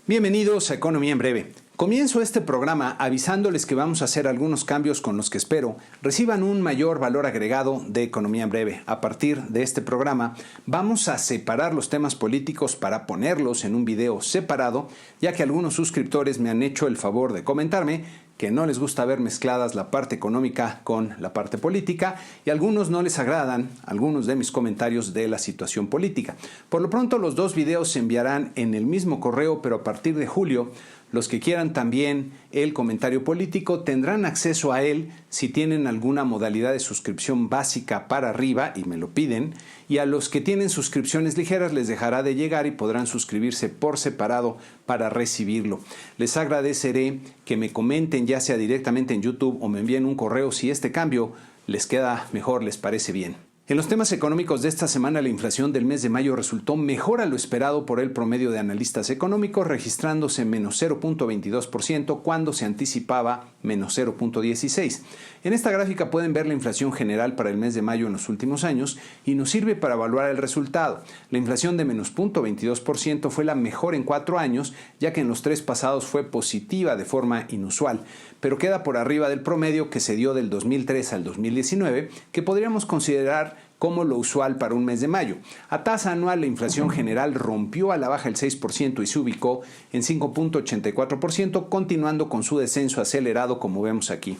Bienvenidos a Economía en Breve. Comienzo este programa avisándoles que vamos a hacer algunos cambios con los que espero reciban un mayor valor agregado de Economía en Breve. A partir de este programa vamos a separar los temas políticos para ponerlos en un video separado, ya que algunos suscriptores me han hecho el favor de comentarme que no les gusta ver mezcladas la parte económica con la parte política y a algunos no les agradan algunos de mis comentarios de la situación política. Por lo pronto los dos videos se enviarán en el mismo correo, pero a partir de julio los que quieran también el comentario político tendrán acceso a él si tienen alguna modalidad de suscripción básica para arriba y me lo piden, y a los que tienen suscripciones ligeras les dejará de llegar y podrán suscribirse por separado para recibirlo. Les agradeceré que me comenten ya sea directamente en YouTube o me envíen un correo si este cambio les queda mejor, les parece bien. En los temas económicos de esta semana, la inflación del mes de mayo resultó mejor a lo esperado por el promedio de analistas económicos, registrándose menos 0.22% cuando se anticipaba menos 0.16%. En esta gráfica pueden ver la inflación general para el mes de mayo en los últimos años y nos sirve para evaluar el resultado. La inflación de menos 0.22% fue la mejor en 4 años, ya que en los 3 pasados fue positiva de forma inusual, pero queda por arriba del promedio que se dio del 2003 al 2019, que podríamos considerar como lo usual para un mes de mayo. A tasa anual, la inflación general rompió a la baja el 6% y se ubicó en 5.84%, continuando con su descenso acelerado como vemos aquí.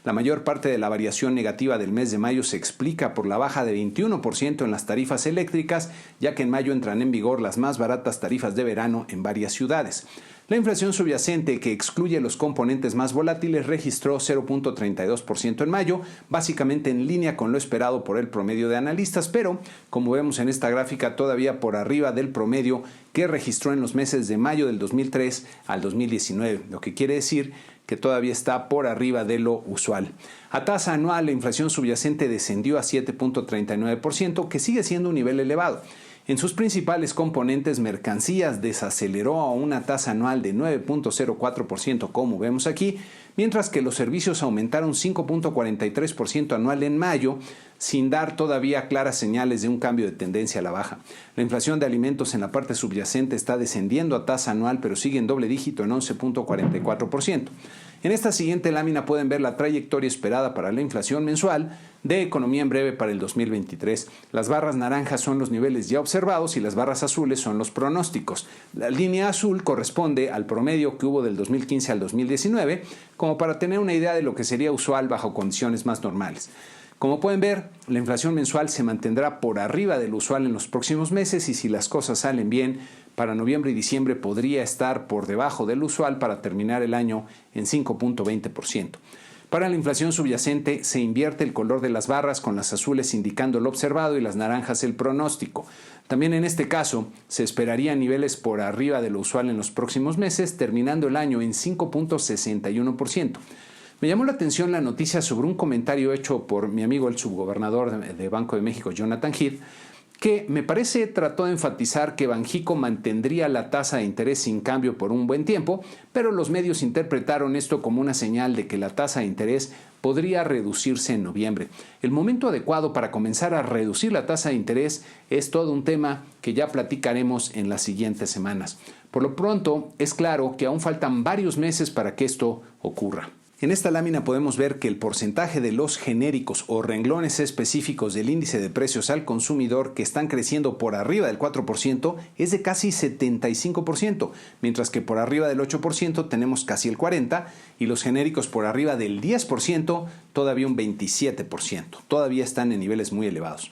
La mayor parte de la variación negativa del mes de mayo se explica por la baja de 21% en las tarifas eléctricas, ya que en mayo entran en vigor las más baratas tarifas de verano en varias ciudades. La inflación subyacente, que excluye los componentes más volátiles, registró 0.32% en mayo, básicamente en línea con lo esperado por el promedio de analistas, pero, como vemos en esta gráfica, todavía por arriba del promedio que registró en los meses de mayo del 2003 al 2019, lo que quiere decir que todavía está por arriba de lo usual. A tasa anual, la inflación subyacente descendió a 7.39%, que sigue siendo un nivel elevado. En sus principales componentes, mercancías desaceleró a una tasa anual de 9.04%, como vemos aquí, mientras que los servicios aumentaron 5.43% anual en mayo, sin dar todavía claras señales de un cambio de tendencia a la baja. La inflación de alimentos en la parte subyacente está descendiendo a tasa anual, pero sigue en doble dígito en 11.44%. En esta siguiente lámina pueden ver la trayectoria esperada para la inflación mensual de Economía en Breve para el 2023. Las barras naranjas son los niveles ya observados y las barras azules son los pronósticos. La línea azul corresponde al promedio que hubo del 2015 al 2019, como para tener una idea de lo que sería usual bajo condiciones más normales. Como pueden ver, la inflación mensual se mantendrá por arriba del usual en los próximos meses y si las cosas salen bien, para noviembre y diciembre podría estar por debajo del usual para terminar el año en 5.20%. Para la inflación subyacente se invierte el color de las barras, con las azules indicando lo observado y las naranjas el pronóstico. También en este caso se esperarían niveles por arriba de lo usual en los próximos meses, terminando el año en 5.61%. Me llamó la atención la noticia sobre un comentario hecho por mi amigo el subgobernador de Banco de México, Jonathan Heath, que me parece trató de enfatizar que Banjico mantendría la tasa de interés sin cambio por un buen tiempo, pero los medios interpretaron esto como una señal de que la tasa de interés podría reducirse en noviembre. El momento adecuado para comenzar a reducir la tasa de interés es todo un tema que ya platicaremos en las siguientes semanas. Por lo pronto, es claro que aún faltan varios meses para que esto ocurra. En esta lámina podemos ver que el porcentaje de los genéricos o renglones específicos del índice de precios al consumidor que están creciendo por arriba del 4% es de casi 75%, mientras que por arriba del 8% tenemos casi el 40% y los genéricos por arriba del 10% todavía un 27%. Todavía están en niveles muy elevados.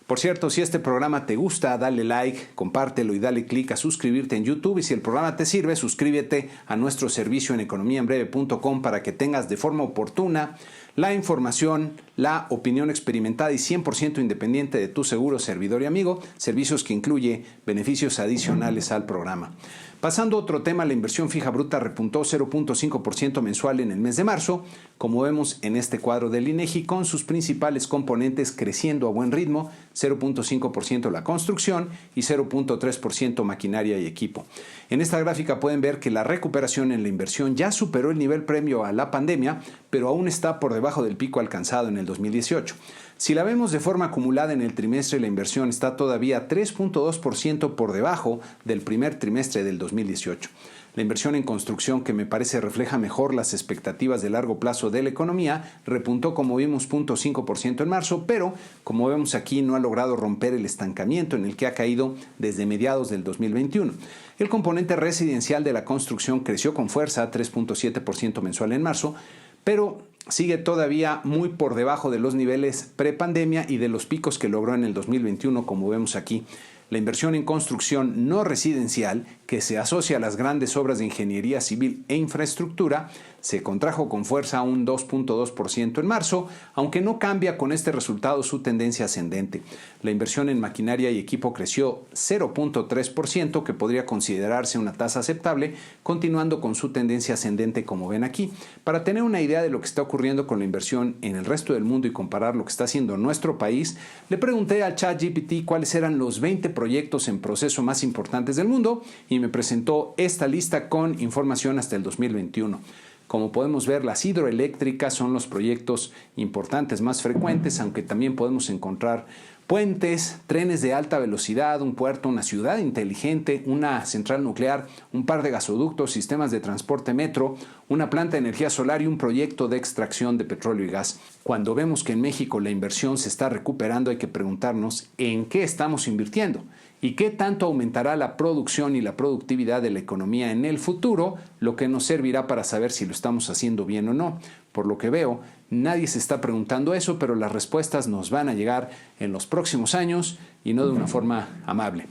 Por cierto, si este programa te gusta, dale like, compártelo y dale clic a suscribirte en YouTube. Y si el programa te sirve, suscríbete a nuestro servicio en economiaenbreve.com para que tengas de forma oportuna la información, la opinión experimentada y 100% independiente de tu seguro, servidor y amigo, servicios que incluye beneficios adicionales al programa. Pasando a otro tema, la inversión fija bruta repuntó 0.5% mensual en el mes de marzo, como vemos en este cuadro del INEGI, con sus principales componentes creciendo a buen ritmo, 0.5% la construcción y 0.3% maquinaria y equipo. En esta gráfica pueden ver que la recuperación en la inversión ya superó el nivel previo a la pandemia, pero aún está por debajo del pico alcanzado en el 2018. Si la vemos de forma acumulada en el trimestre, la inversión está todavía 3.2% por debajo del primer trimestre del 2018. La inversión en construcción, que me parece refleja mejor las expectativas de largo plazo de la economía, repuntó, como vimos, 0.5% en marzo, pero como vemos aquí no ha logrado romper el estancamiento en el que ha caído desde mediados del 2021. El componente residencial de la construcción creció con fuerza, 3.7% mensual en marzo, pero sigue todavía muy por debajo de los niveles prepandemia y de los picos que logró en el 2021, como vemos aquí. La inversión en construcción no residencial, que se asocia a las grandes obras de ingeniería civil e infraestructura, se contrajo con fuerza a un 2.2% en marzo, aunque no cambia con este resultado su tendencia ascendente. La inversión en maquinaria y equipo creció 0.3%, que podría considerarse una tasa aceptable, continuando con su tendencia ascendente como ven aquí. Para tener una idea de lo que está ocurriendo con la inversión en el resto del mundo y comparar lo que está haciendo nuestro país, le pregunté al ChatGPT cuáles eran los 20 proyectos en proceso más importantes del mundo y me presentó esta lista con información hasta el 2021. Como podemos ver, las hidroeléctricas son los proyectos importantes más frecuentes, aunque también podemos encontrar puentes, trenes de alta velocidad, un puerto, una ciudad inteligente, una central nuclear, un par de gasoductos, sistemas de transporte metro, una planta de energía solar y un proyecto de extracción de petróleo y gas. Cuando vemos que en México la inversión se está recuperando, hay que preguntarnos en qué estamos invirtiendo y qué tanto aumentará la producción y la productividad de la economía en el futuro, lo que nos servirá para saber si lo estamos haciendo bien o no. Por lo que veo, nadie se está preguntando eso, pero las respuestas nos van a llegar en los próximos años y no de una forma amable.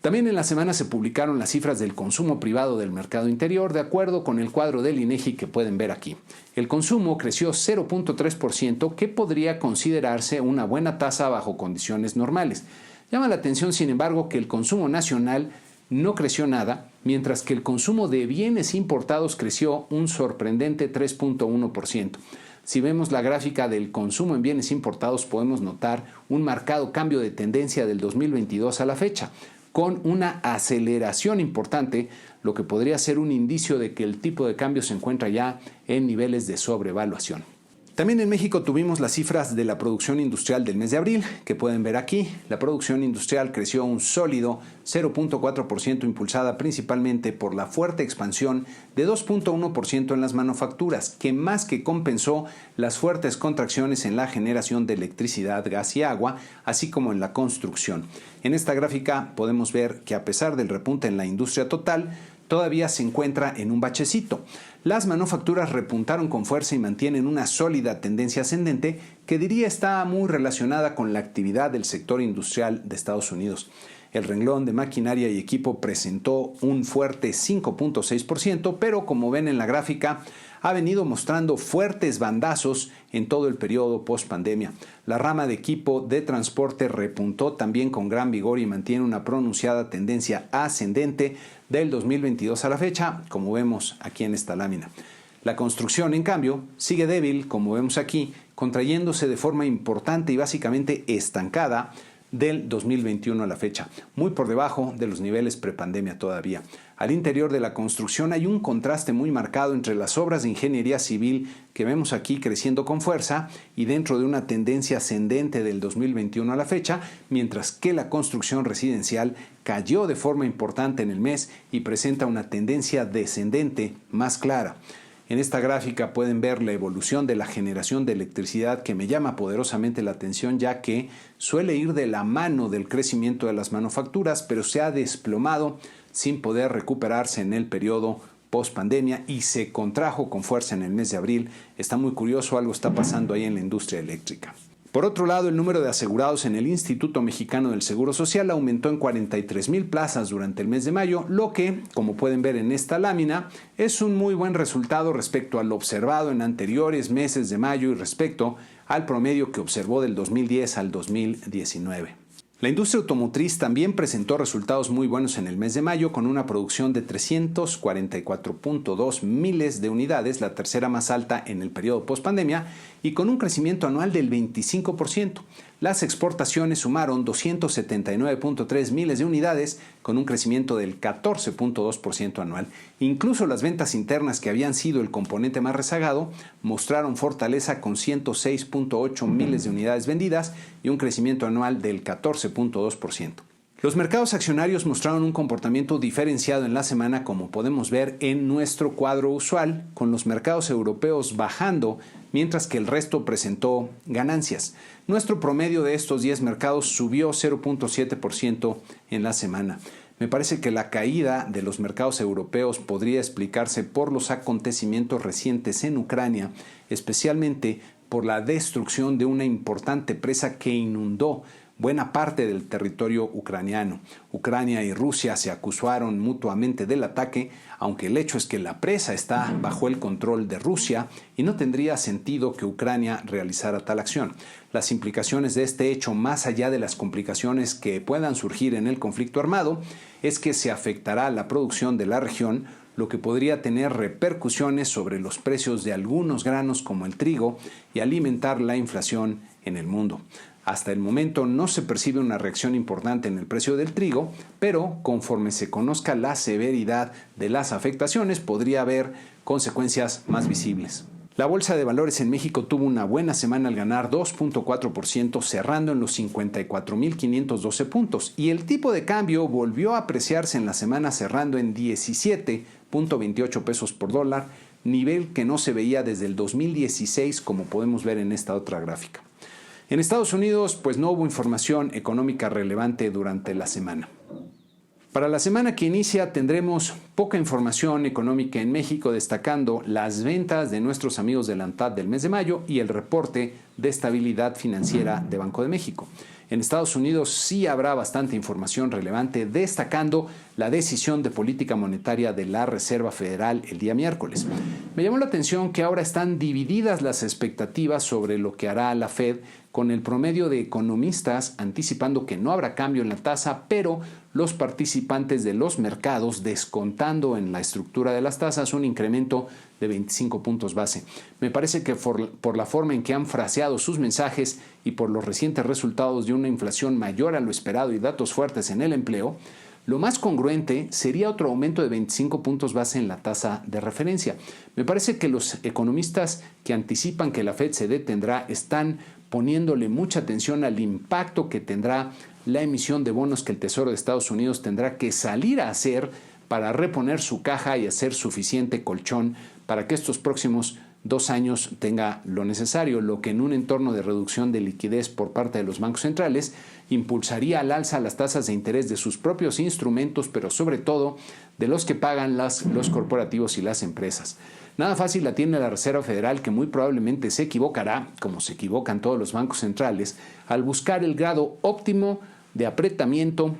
También en la semana se publicaron las cifras del consumo privado del mercado interior, de acuerdo con el cuadro del INEGI que pueden ver aquí. El consumo creció 0.3%, que podría considerarse una buena tasa bajo condiciones normales. Llama la atención, sin embargo, que el consumo nacional no creció nada, mientras que el consumo de bienes importados creció un sorprendente 3.1%. Si vemos la gráfica del consumo en bienes importados, podemos notar un marcado cambio de tendencia del 2022 a la fecha, con una aceleración importante, lo que podría ser un indicio de que el tipo de cambio se encuentra ya en niveles de sobrevaluación. También en México tuvimos las cifras de la producción industrial del mes de abril, que pueden ver aquí. La producción industrial creció un sólido 0.4%, impulsada principalmente por la fuerte expansión de 2.1% en las manufacturas, que más que compensó las fuertes contracciones en la generación de electricidad, gas y agua, así como en la construcción. En esta gráfica podemos ver que a pesar del repunte en la industria total, todavía se encuentra en un bachecito. Las manufacturas repuntaron con fuerza y mantienen una sólida tendencia ascendente que diría está muy relacionada con la actividad del sector industrial de Estados Unidos. El renglón de maquinaria y equipo presentó un fuerte 5.6%, pero como ven en la gráfica, ha venido mostrando fuertes bandazos en todo el periodo post-pandemia. La rama de equipo de transporte repuntó también con gran vigor y mantiene una pronunciada tendencia ascendente del 2022 a la fecha, como vemos aquí en esta lámina. La construcción, en cambio, sigue débil, como vemos aquí, contrayéndose de forma importante y básicamente estancada del 2021 a la fecha, muy por debajo de los niveles prepandemia todavía. Al interior de la construcción hay un contraste muy marcado entre las obras de ingeniería civil que vemos aquí creciendo con fuerza y dentro de una tendencia ascendente del 2021 a la fecha, mientras que la construcción residencial cayó de forma importante en el mes y presenta una tendencia descendente más clara. En esta gráfica pueden ver la evolución de la generación de electricidad que me llama poderosamente la atención, ya que suele ir de la mano del crecimiento de las manufacturas, pero se ha desplomado sin poder recuperarse en el periodo post-pandemia y se contrajo con fuerza en el mes de abril. Está muy curioso, algo está pasando ahí en la industria eléctrica. Por otro lado, el número de asegurados en el Instituto Mexicano del Seguro Social aumentó en 43,000 plazas durante el mes de mayo, lo que, como pueden ver en esta lámina, es un muy buen resultado respecto al observado en anteriores meses de mayo y respecto al promedio que observó del 2010 al 2019. La industria automotriz también presentó resultados muy buenos en el mes de mayo, con una producción de 344.2 miles de unidades, la tercera más alta en el periodo post-pandemia, y con un crecimiento anual del 25%. Las exportaciones sumaron 279.3 miles de unidades, con un crecimiento del 14.2% anual. Incluso las ventas internas, que habían sido el componente más rezagado, mostraron fortaleza con 106.8 miles de unidades vendidas y un crecimiento anual del 14.2%. Los mercados accionarios mostraron un comportamiento diferenciado en la semana, como podemos ver en nuestro cuadro usual, con los mercados europeos bajando, mientras que el resto presentó ganancias. Nuestro promedio de estos 10 mercados subió 0.7% en la semana. Me parece que la caída de los mercados europeos podría explicarse por los acontecimientos recientes en Ucrania, especialmente por la destrucción de una importante presa que inundó buena parte del territorio ucraniano. Ucrania y Rusia se acusaron mutuamente del ataque, aunque el hecho es que la presa está bajo el control de Rusia y no tendría sentido que Ucrania realizara tal acción. Las implicaciones de este hecho, más allá de las complicaciones que puedan surgir en el conflicto armado, es que se afectará la producción de la región, lo que podría tener repercusiones sobre los precios de algunos granos como el trigo y alimentar la inflación en el mundo. Hasta el momento no se percibe una reacción importante en el precio del trigo, pero conforme se conozca la severidad de las afectaciones, podría haber consecuencias más visibles. La Bolsa de Valores en México tuvo una buena semana al ganar 2.4%, cerrando en los 54.512 puntos, y el tipo de cambio volvió a apreciarse en la semana, cerrando en 17.28 pesos por dólar, nivel que no se veía desde el 2016, como podemos ver en esta otra gráfica. En Estados Unidos, pues no hubo información económica relevante durante la semana. Para la semana que inicia tendremos poca información económica en México, destacando las ventas de nuestros amigos de la ANTAD del mes de mayo y el reporte de estabilidad financiera de Banco de México. En Estados Unidos sí habrá bastante información relevante, destacando la decisión de política monetaria de la Reserva Federal el día miércoles. Me llamó la atención que ahora están divididas las expectativas sobre lo que hará la Fed, con el promedio de economistas anticipando que no habrá cambio en la tasa, pero los participantes de los mercados descontando en la estructura de las tasas un incremento de 25 puntos base. Me parece que por la forma en que han fraseado sus mensajes y por los recientes resultados de una inflación mayor a lo esperado y datos fuertes en el empleo, lo más congruente sería otro aumento de 25 puntos base en la tasa de referencia. Me parece que los economistas que anticipan que la Fed se detendrá están poniéndole mucha atención al impacto que tendrá la emisión de bonos que el Tesoro de Estados Unidos tendrá que salir a hacer para reponer su caja y hacer suficiente colchón para que estos próximos 2 años tenga lo necesario, lo que en un entorno de reducción de liquidez por parte de los bancos centrales impulsaría al alza las tasas de interés de sus propios instrumentos, pero sobre todo de los que pagan los corporativos y las empresas. Nada fácil la tiene la Reserva Federal, que muy probablemente se equivocará, como se equivocan todos los bancos centrales, al buscar el grado óptimo de apretamiento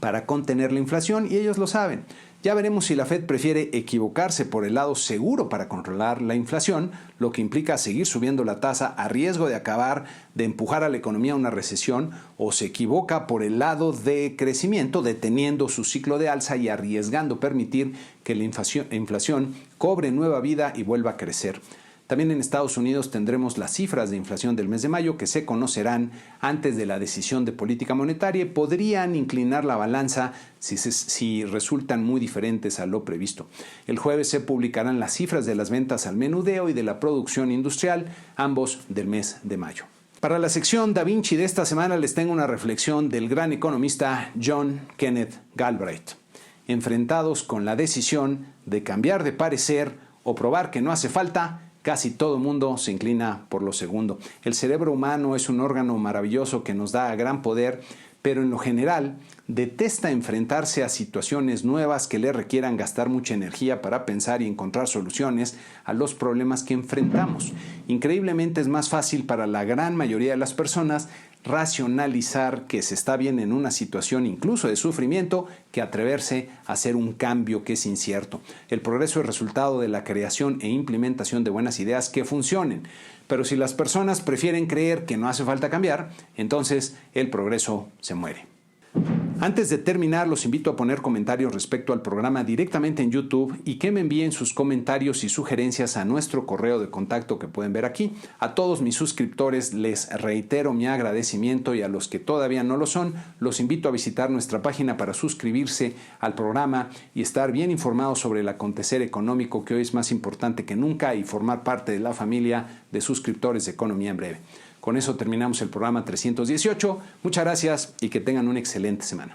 para contener la inflación, y ellos lo saben. Ya veremos si la Fed prefiere equivocarse por el lado seguro para controlar la inflación, lo que implica seguir subiendo la tasa a riesgo de acabar de empujar a la economía a una recesión, o se equivoca por el lado de crecimiento, deteniendo su ciclo de alza y arriesgando permitir que la inflación cobre nueva vida y vuelva a crecer. También en Estados Unidos tendremos las cifras de inflación del mes de mayo, que se conocerán antes de la decisión de política monetaria y podrían inclinar la balanza si resultan muy diferentes a lo previsto. El jueves se publicarán las cifras de las ventas al menudeo y de la producción industrial, ambos del mes de mayo. Para la sección Da Vinci de esta semana les tengo una reflexión del gran economista John Kenneth Galbraith. Enfrentados con la decisión de cambiar de parecer o probar que no hace falta, casi todo mundo se inclina por lo segundo. El cerebro humano es un órgano maravilloso que nos da gran poder, pero en lo general detesta enfrentarse a situaciones nuevas que le requieran gastar mucha energía para pensar y encontrar soluciones a los problemas que enfrentamos. Increíblemente es más fácil para la gran mayoría de las personas racionalizar que se está bien en una situación incluso de sufrimiento que atreverse a hacer un cambio que es incierto. El progreso es resultado de la creación e implementación de buenas ideas que funcionen. Pero si las personas prefieren creer que no hace falta cambiar, entonces el progreso se muere. Antes de terminar, los invito a poner comentarios respecto al programa directamente en YouTube y que me envíen sus comentarios y sugerencias a nuestro correo de contacto que pueden ver aquí. A todos mis suscriptores les reitero mi agradecimiento, y a los que todavía no lo son, los invito a visitar nuestra página para suscribirse al programa y estar bien informados sobre el acontecer económico, que hoy es más importante que nunca, y formar parte de la familia de suscriptores de Economía en Breve. Con eso terminamos el programa 318. Muchas gracias y que tengan una excelente semana.